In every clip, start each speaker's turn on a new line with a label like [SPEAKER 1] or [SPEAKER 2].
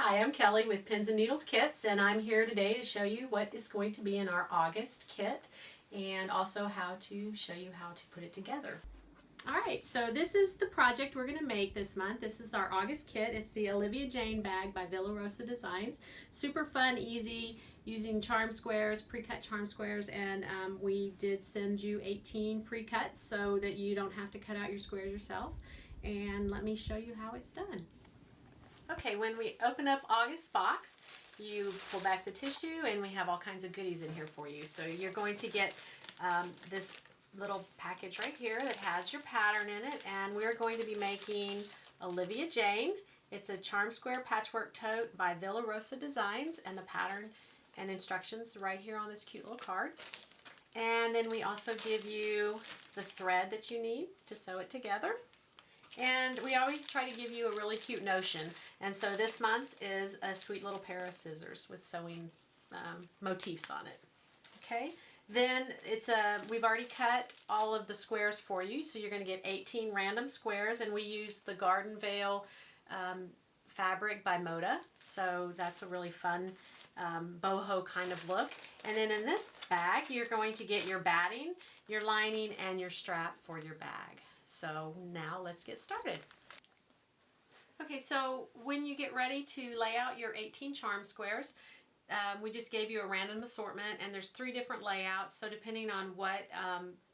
[SPEAKER 1] Hi, I'm Kelly with Pins and Needles Kits, and I'm here today to show you what is going to be in our August kit and also how to show you how to put it together. Alright, so this is the project we're going to make this month. This is our August kit. It's the Olivia Jane bag by Villa Rosa Designs. Super fun, easy, using charm squares, pre-cut charm squares, and we did send you 18 pre-cuts so that you don't have to cut out your squares yourself. And let me show you how it's done. Okay, when we open up August box, you pull back the tissue and we have all kinds of goodies in here for you. So you're going to get this little package right here that has your pattern in it, and we're going to be making Olivia Jane. It's a charm square patchwork tote by Villa Rosa Designs, and the pattern and instructions right here on this cute little card. And then we also give you the thread that you need to sew it together. And we always try to give you a really cute notion, and so this month is a sweet little pair of scissors with sewing motifs on it. Okay, then we've already cut all of the squares for you, so you're going to get 18 random squares, and we use the Gardenvale fabric by Moda, so that's a really fun boho kind of look. And then in this bag you're going to get your batting, your lining, and your strap for your bag. So now let's get started. Okay, so when you get ready to lay out your 18 charm squares, we just gave you a random assortment, and there's 3 different layouts. So depending on what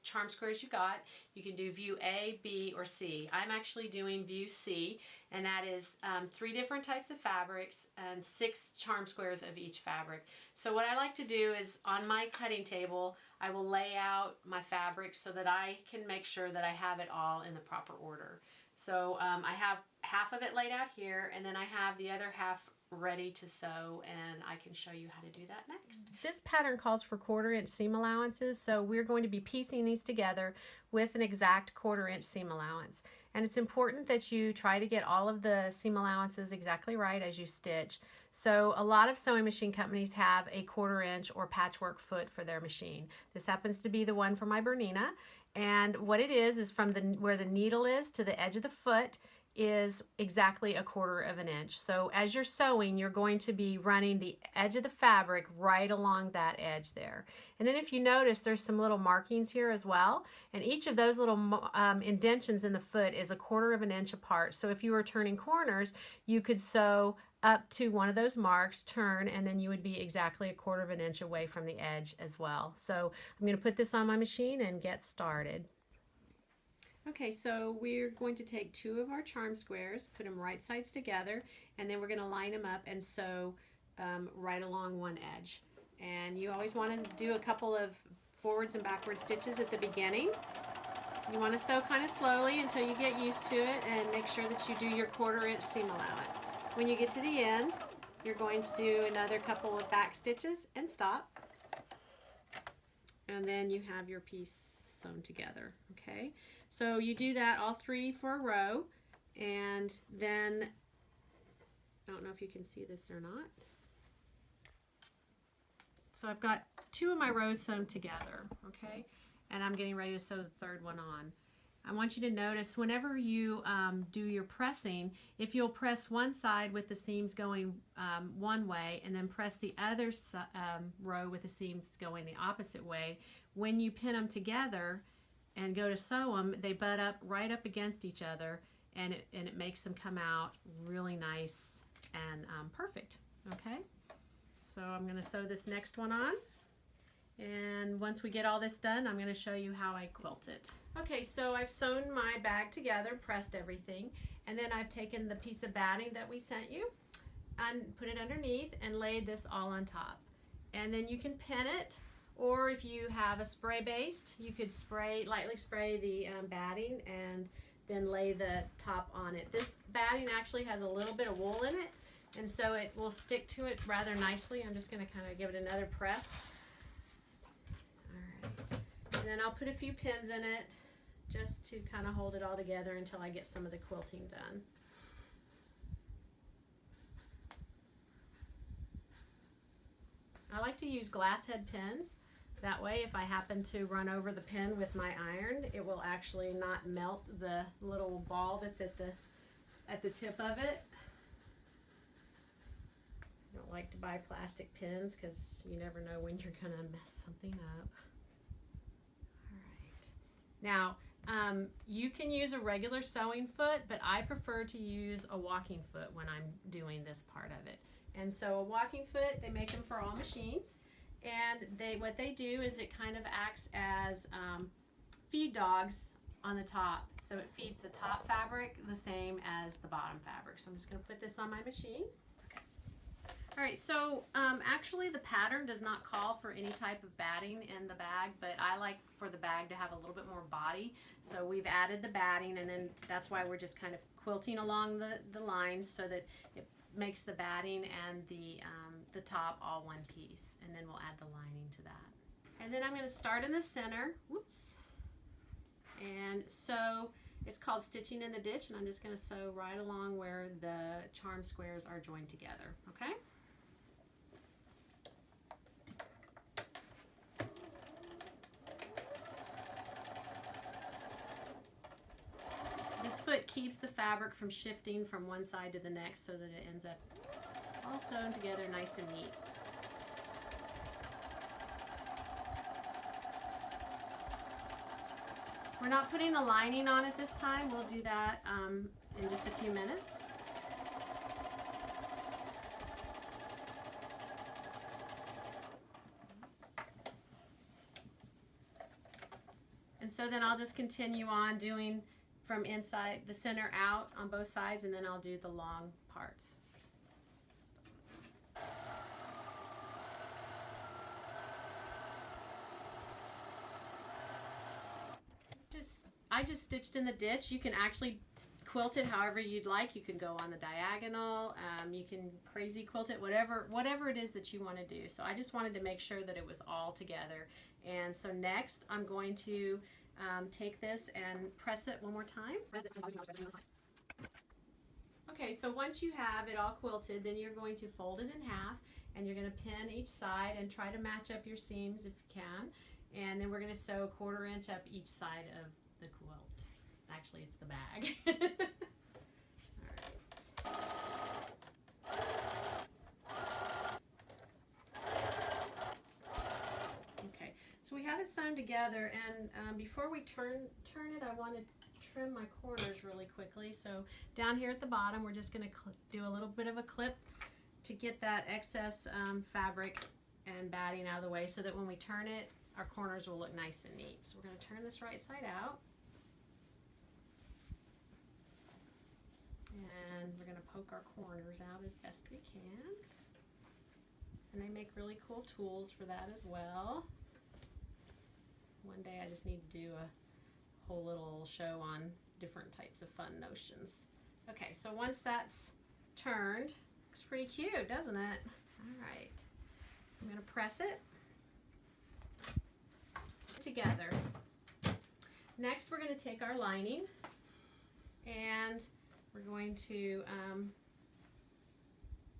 [SPEAKER 1] charm squares you got, you can do view A, B, or C. I'm actually doing view C, and that is 3 different types of fabrics and 6 charm squares of each fabric. So what I like to do is on my cutting table, I will lay out my fabrics so that I can make sure that I have it all in the proper order. So I have half of it laid out here, and then I have the other half ready to sew, and I can show you how to do that next. This pattern calls for 1/4 inch seam allowances, so we're going to be piecing these together with an exact 1/4 inch seam allowance. And it's important that you try to get all of the seam allowances exactly right as you stitch. So a lot of sewing machine companies have a 1/4 inch or patchwork foot for their machine. This happens to be the one for my Bernina, and what it is from where the needle is to the edge of the foot is exactly a 1/4 inch. So as you're sewing, you're going to be running the edge of the fabric right along that edge there. And then if you notice, there's some little markings here as well, and each of those little indentions in the foot is a 1/4 inch apart. So if you were turning corners, you could sew up to one of those marks, turn, and then you would be exactly a 1/4 inch away from the edge as well. So I'm going to put this on my machine and get started. Okay, so we're going to take 2 of our charm squares, put them right sides together, and then we're going to line them up and sew right along one edge. And you always want to do a couple of forwards and backward stitches at the beginning. You want to sew kind of slowly until you get used to it, and make sure that you do your 1/4 inch seam allowance. When you get to the end, you're going to do another couple of back stitches and stop. And then you have your piece sewn together. Okay, so you do that all 3 for a row, and then I don't know if you can see this or not. So I've got 2 of my rows sewn together, okay, and I'm getting ready to sew the 3rd one on. I want you to notice whenever you do your pressing, if you'll press one side with the seams going one way and then press the other row with the seams going the opposite way, when you pin them together and go to sew them, they butt up right up against each other, and it makes them come out really nice and perfect. Okay, so I'm going to sew this next one on. And once we get all this done, I'm going to show you how I quilt it. Okay, so I've sewn my bag together, pressed everything, and then I've taken the piece of batting that we sent you and put it underneath and laid this all on top. And then you can pin it, or if you have a spray based, you could lightly spray the batting and then lay the top on it. This batting actually has a little bit of wool in it, and so it will stick to it rather nicely. I'm just going to kind of give it another press. And then I'll put a few pins in it just to kind of hold it all together until I get some of the quilting done. I like to use glass head pins. That way, if I happen to run over the pin with my iron, it will actually not melt the little ball that's at the tip of it. don't like to buy plastic pins because you never know when you're gonna mess something up. All right. Now, you can use a regular sewing foot, but I prefer to use a walking foot when I'm doing this part of it. And so a walking foot, they make them for all machines. And what they do is it kind of acts as feed dogs on the top. So it feeds the top fabric the same as the bottom fabric. So I'm just going to put this on my machine. Okay. All right, so actually the pattern does not call for any type of batting in the bag, but I like for the bag to have a little bit more body. So we've added the batting, and then that's why we're just kind of quilting along the lines so that it makes the batting and the top all one piece, and then we'll add the lining to that. And then I'm going to start in the center. Whoops. And sew, it's called stitching in the ditch, and I'm just going to sew right along where the charm squares are joined together, okay? This foot keeps the fabric from shifting from one side to the next so that it ends up all sewn together nice and neat. We're not putting the lining on it this time. We'll do that in just a few minutes. And so then I'll just continue on doing from inside the center out on both sides, and then I'll do the long parts. I just stitched in the ditch. You can actually quilt it however you'd like. You can go on the diagonal, you can crazy quilt it, whatever it is that you want to do. So I just wanted to make sure that it was all together. And so next I'm going to take this and press it one more time. Okay, so once you have it all quilted, then you're going to fold it in half, and you're going to pin each side and try to match up your seams if you can. And then we're going to sew 1/4 inch up each side of the quilt. Actually, it's the bag. All right. Okay, so we have it sewn together, and before we turn it, I want to trim my corners really quickly. So down here at the bottom, we're just going to do a little bit of a clip to get that excess fabric and batting out of the way, so that when we turn it, our corners will look nice and neat. So we're going to turn this right side out. And we're going to poke our corners out as best we can. And they make really cool tools for that as well. One day I just need to do a whole little show on different types of fun notions. Okay, so once that's turned, looks pretty cute, doesn't it? All right, I'm going to press it together. Next, we're going to take our lining, and we're going to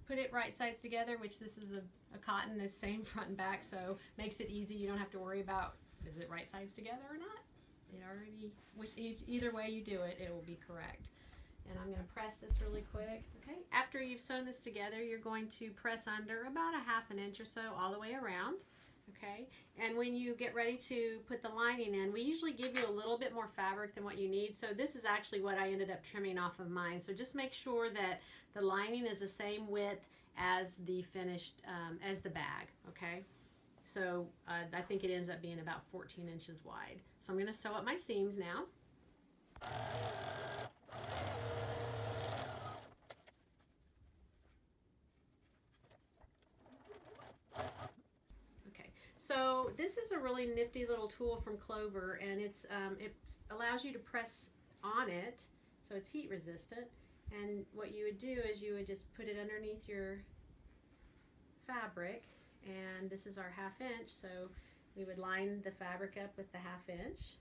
[SPEAKER 1] put it right sides together, which this is a cotton, is same front and back, so makes it easy. You don't have to worry about, is it right sides together or not? It already, either way you do it, it will be correct. And I'm going to press this really quick. Okay, after you've sewn this together, you're going to press under about 1/2 inch or so all the way around. Okay, and when you get ready to put the lining in, we usually give you a little bit more fabric than what you need. So this is actually what I ended up trimming off of mine. So just make sure that the lining is the same width as the finished, as the bag, okay? So I think it ends up being about 14 inches wide. So I'm going to sew up my seams now. So this is a really nifty little tool from Clover, and it allows you to press on it, so it's heat resistant. And what you would do is you would just put it underneath your fabric, and this is our 1/2 inch, so we would line the fabric up with the 1/2 inch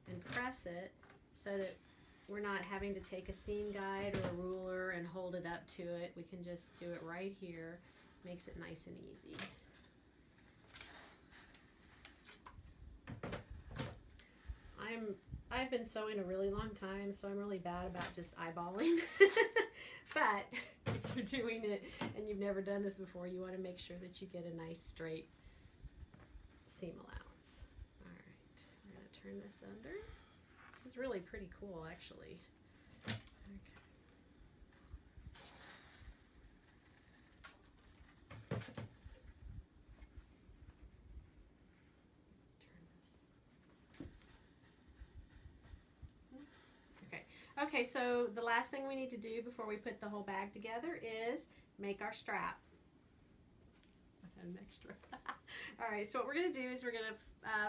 [SPEAKER 1] and press it so that we're not having to take a seam guide or a ruler and hold it up to it. We can just do it right here. Makes it nice and easy. I've been sewing a really long time, so I'm really bad about just eyeballing. But if you you're doing it and you've never done this before, you want to make sure that you get a nice straight seam allowance. All right, we're going to turn this under. This is really pretty cool, actually. Okay. Okay, so the last thing we need to do before we put the whole bag together is make our strap. I had an extra. All right, so what we're going to do is we're going to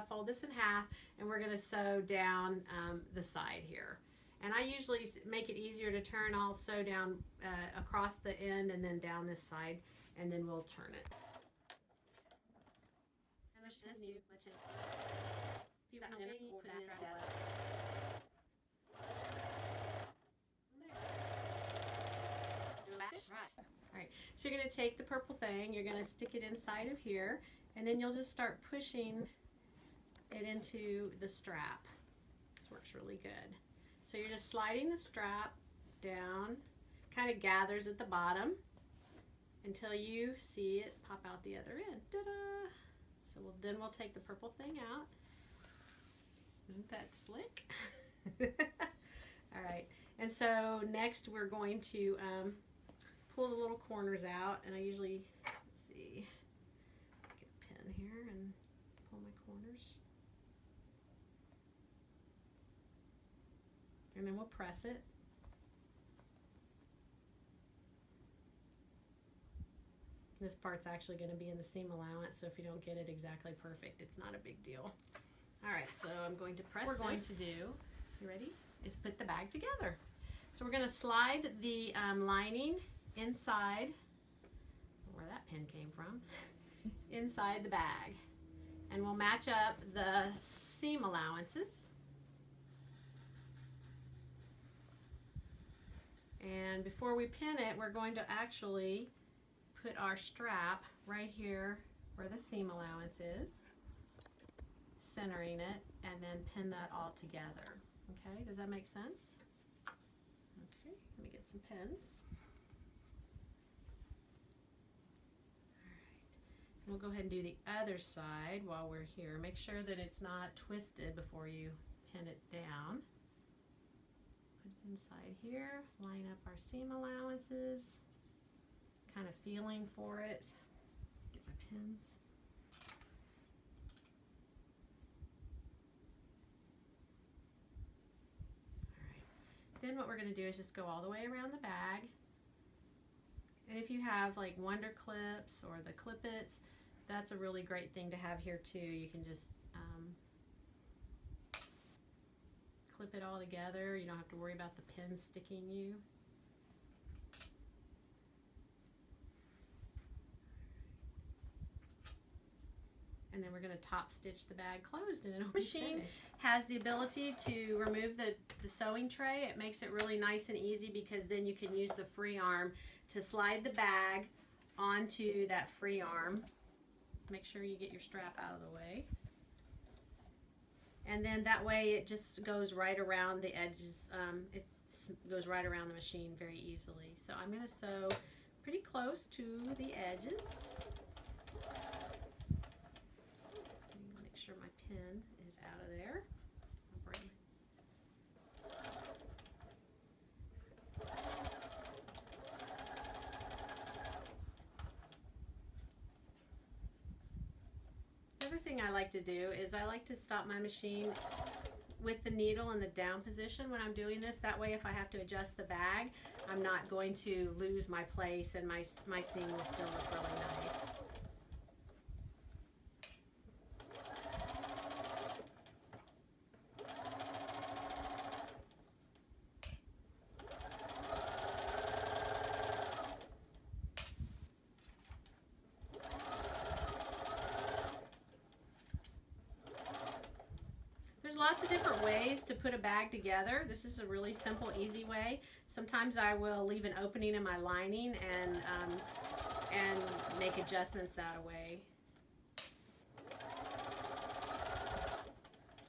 [SPEAKER 1] fold this in half, and we're going to sew down the side here. And I usually make it easier to turn. I'll sew down across the end and then down this side, and then we'll turn it. Alright, so you're going to take the purple thing, you're going to stick it inside of here, and then you'll just start pushing it into the strap. This works really good. So you're just sliding the strap down, kind of gathers at the bottom until you see it pop out the other end. Ta-da! So then we'll take the purple thing out. Isn't that slick? Alright, and so next we're going to pull the little corners out, and I usually, let's see, get a pen here and pull my corners. And then we'll press it. This part's actually going to be in the seam allowance, so if you don't get it exactly perfect, it's not a big deal. All right, so I'm going to press this. What we're going to do, you ready, is put the bag together. So we're going to slide the lining inside, where that pin came from, inside the bag. And we'll match up the seam allowances. And before we pin it, we're going to actually put our strap right here where the seam allowance is, centering it, and then pin that all together. Okay, does that make sense? Okay, let me get some pins. Alright, we'll go ahead and do the other side while we're here. Make sure that it's not twisted before you pin it down. Put it inside here, line up our seam allowances, kind of feeling for it. Get my pins. Then what we're going to do is just go all the way around the bag. And if you have like Wonder Clips or the Clip-Its, that's a really great thing to have here too. You can just clip it all together. You don't have to worry about the pin sticking you. And then we're going to top stitch the bag closed, and the machine has the ability to remove the sewing tray. It makes it really nice and easy because then you can use the free arm to slide the bag onto that free arm. Make sure you get your strap out of the way. And then that way it just goes right around the edges. It goes right around the machine very easily. So I'm going to sew pretty close to the edges. Make sure my pin is out of there. I'll bring The other thing I like to do is I like to stop my machine with the needle in the down position when I'm doing this. That way if I have to adjust the bag, I'm not going to lose my place and my seam will still look really nice. There's lots of different ways to put a bag together. This is a really simple, easy way. Sometimes I will leave an opening in my lining and make adjustments that way.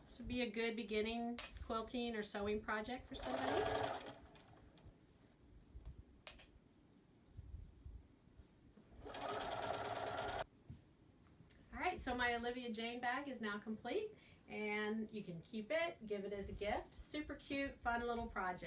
[SPEAKER 1] This would be a good beginning quilting or sewing project for somebody. right, so my Olivia Jane bag is now complete, and you can keep it, give it as a gift. Super cute, fun little project.